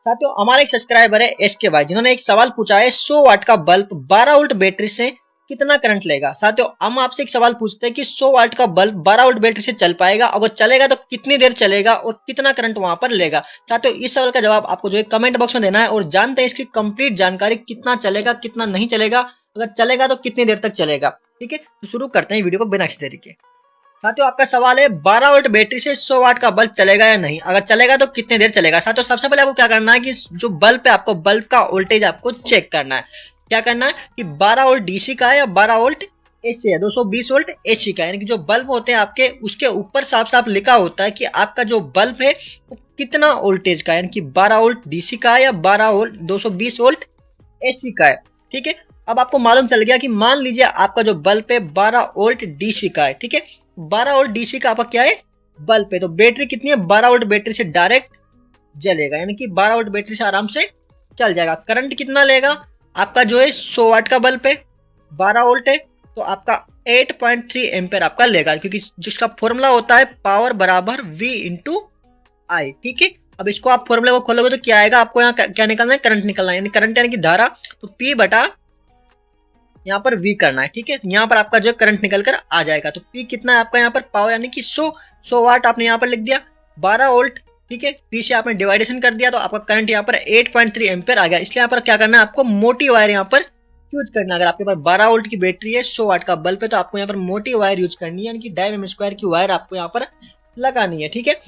साथियों हमारे एक सब्सक्राइबर है एसके भाई, जिन्होंने एक सवाल पूछा है 100 वाट का बल्ब 12 वोल्ट बैटरी से कितना करंट लेगा। साथियों हम आपसे एक सवाल पूछते हैं कि 100 वाट का बल्ब 12 वोल्ट बैटरी से चल पाएगा, अगर चलेगा तो कितनी देर चलेगा और कितना करंट वहां पर लेगा। साथियों इस सवाल का जवाब आपको जो है कमेंट बॉक्स में देना है और जानते हैं इसकी कंप्लीट जानकारी, कितना चलेगा कितना नहीं चलेगा, अगर चलेगा तो कितनी देर तक चलेगा। ठीक है, तो शुरू करते हैं वीडियो को बिना किसी देरी के। साथियों आपका सवाल है 12 वोल्ट बैटरी से 100 वाट का बल्ब चलेगा या नहीं, अगर चलेगा तो कितनी देर चलेगा। साथियों सबसे पहले आपको क्या करना है कि जो बल्ब है आपको बल्ब का वोल्टेज आपको चेक करना है। क्या करना है कि 12 वोल्ट डीसी का है या 12 वोल्ट एसी है, 220 वोल्ट एसी का है। यानी कि जो बल्ब होते हैं आपके उसके ऊपर साफ साफ लिखा होता है कि आपका जो बल्ब है वो कितना वोल्टेज का है, यानी कि 12 वोल्ट डीसी का है या 12 वोल्ट 220 वोल्ट एसी का है। ठीक है, अब आपको मालूम चल गया कि मान लीजिए आपका जो बल्ब है 12 वोल्ट डीसी का है। ठीक है, 12 वोल्ट डीसी का आपका क्या है बल्ब है, तो बैटरी कितनी है 12 वोल्ट बैटरी से डायरेक्ट जलेगा, यानी कि 12 वोल्ट बैटरी से आराम से चल जाएगा। करंट कितना लेगा, आपका जो है 100 वाट का बल्ब है 12 वोल्ट है तो आपका 8.3 एम्पेयर आपका लेगा, क्योंकि जिसका फॉर्मूला होता है पावर बराबर V इंटू आई। ठीक है, अब इसको आप फॉर्मूले को खोलोगे तो क्या आएगा, आपको यहाँ क्या निकलना है, करंट निकलना है, यानी करंट यानी कि धारा, तो P बटा यहाँ पर V करना है। ठीक है, यहाँ पर आपका जो करंट निकल कर आ जाएगा। तो P कितना है आपका यहाँ पर पावर, यानी कि 100 वाट आपने यहाँ पर लिख दिया 12 वोल्ट। ठीक है, P से आपने डिवाइडेशन कर दिया तो आपका करंट यहाँ पर 8.3 एम्पेयर आ गया। इसलिए यहाँ पर क्या करना है, आपको मोटी वायर यहाँ पर यूज करना है। अगर आपके पास 12 वोल्ट की बैटरी है 100 वाट का बल्ब है तो आपको यहाँ पर मोटी वायर यूज करनी है, यानी कि 2.5 mm² की वायर आपको यहाँ पर लगानी है। ठीक है,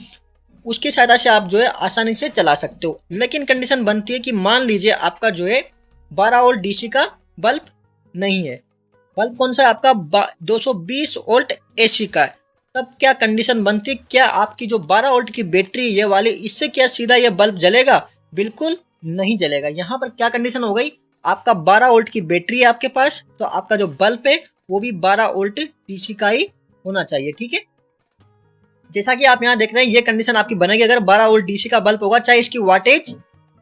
उसकी सहायता से आप जो है आसानी से चला सकते हो, लेकिन कंडीशन बनती है कि मान लीजिए आपका जो है 12 वोल्ट डीसी का बल्ब नहीं है, बल्ब कौन सा है आपका 220 वोल्ट एसी का है, तब क्या कंडीशन बनती है, क्या आपकी जो 12 वोल्ट की बैटरी ये वाली, इससे क्या सीधा ये बल्ब जलेगा, बिल्कुल नहीं जलेगा। यहाँ पर क्या कंडीशन हो गई, आपका 12 वोल्ट की बैटरी है आपके पास तो आपका जो बल्ब है वो भी 12 वोल्ट डीसी का ही होना चाहिए। ठीक है, जैसा कि आप यहाँ देख रहे हैं ये कंडीशन आपकी बनेगी अगर 12 वोल्ट डीसी का बल्ब होगा, चाहे इसकी वाटेज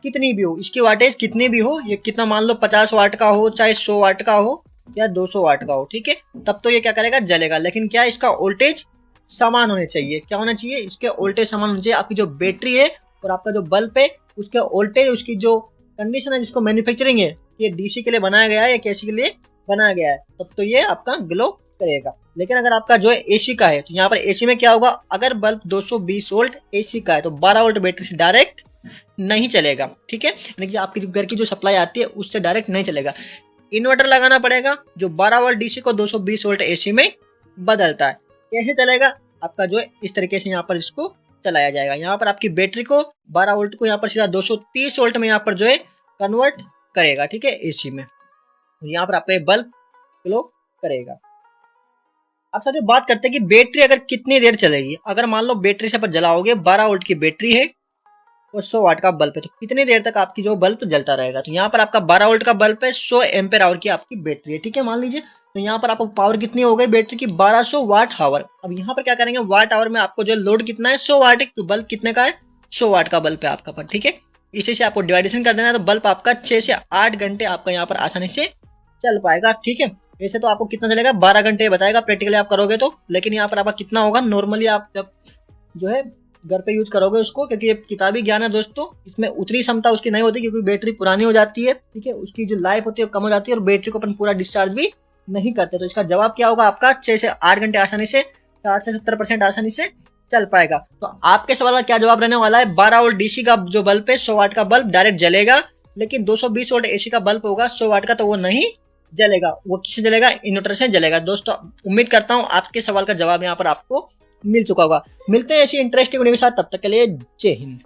कितनी भी हो, इसकी वाटेज कितनी भी हो, ये कितना मान लो 50 वाट का हो, चाहे 100 वाट का हो या 200 वाट का हो। ठीक है, तब तो ये क्या करेगा, जलेगा। लेकिन क्या इसका वोल्टेज समान होने चाहिए, क्या होना चाहिए, इसके वोल्टेज समान होना चाहिए। आपकी जो बैटरी है और आपका जो बल्ब है उसके वोल्टेज, उसकी जो कंडीशन है जिसको मैन्युफैक्चरिंग है, ये डीसी के लिए बनाया गया है या कैसी के लिए बनाया गया है, तब तो ये आपका ग्लो करेगा। लेकिन अगर आपका जो है एसी का है तो यहाँ पर एसी में क्या होगा, अगर बल्ब 220 वोल्ट एसी का है तो 12 वोल्ट बैटरी से डायरेक्ट नहीं चलेगा। ठीक है, यानी कि आपकी घर की जो सप्लाई आती है उससे डायरेक्ट नहीं चलेगा, इन्वर्टर लगाना पड़ेगा जो 12 वोल्ट डीसी को 220 वोल्ट एसी में बदलता है। कैसे चलेगा, आपका जो है इस तरीके से यहाँ पर इसको चलाया जाएगा। यहाँ पर आपकी बैटरी को 12 वोल्ट को यहाँ पर सीधा 230 वोल्ट में यहाँ पर जो है कन्वर्ट करेगा। ठीक है, एसी में यहाँ पर आपका ये बल्ब ग्लो करेगा। अब साथियों बात करते हैं कि बैटरी अगर कितनी देर चलेगी। अगर मान लो बैटरी से पर जलाओगे 12 वोल्ट की बैटरी है और 100 वाट का बल्ब है तो कितनी देर तक आपकी जो बल्ब जलता रहेगा। तो यहाँ पर आपका 12 वोल्ट का बल्ब है, 100 एम्पेयर आवर की आपकी बैटरी है। ठीक है, मान लीजिए तो यहाँ पर आपको पावर कितनी हो गई बैटरी की, 1200 वाट आवर। अब यहाँ पर क्या करेंगे, वाट आवर में आपको जो लोड कितना है 100 वाट है, तो बल्ब कितने का है 100 वाट का बल्ब है आपका पर। ठीक है, इसी से आपको डिवाइडेशन कर देना है तो बल्ब आपका 6 से 8 घंटे आपका यहाँ पर आसानी से चल पाएगा। ठीक है, वैसे तो आपको कितना चलेगा 12 घंटे बताएगा प्रैक्टिकली आप करोगे तो, लेकिन यहाँ पर आपका कितना होगा, नॉर्मली आप जब जो है घर पे यूज करोगे उसको, क्योंकि ये किताबी ज्ञान है दोस्तों, इसमें उतनी क्षमता उसकी नहीं होती क्योंकि बैटरी पुरानी हो जाती है। ठीक है, उसकी जो लाइफ होती है कम हो जाती है और बैटरी को अपन पूरा डिस्चार्ज भी नहीं करते। तो इसका जवाब क्या होगा आपका 6 से 8 घंटे आसानी से 60 से 70% आसानी से चल पाएगा। तो आपके सवाल का क्या जवाब रहने वाला है, 12 वोल्ट डीसी का जो बल्ब है 100 वाट का बल्ब डायरेक्ट जलेगा, लेकिन 220 वोल्ट एसी का बल्ब होगा 100 वाट का तो वो नहीं जलेगा। वो किससे जलेगा, इन्वर्टर से जलेगा। दोस्तों उम्मीद करता हूँ आपके सवाल का जवाब यहाँ पर आपको मिल चुका होगा। मिलते हैं ऐसी इंटरेस्टिंग वीडियो के साथ, तब तक के लिए जय हिंद।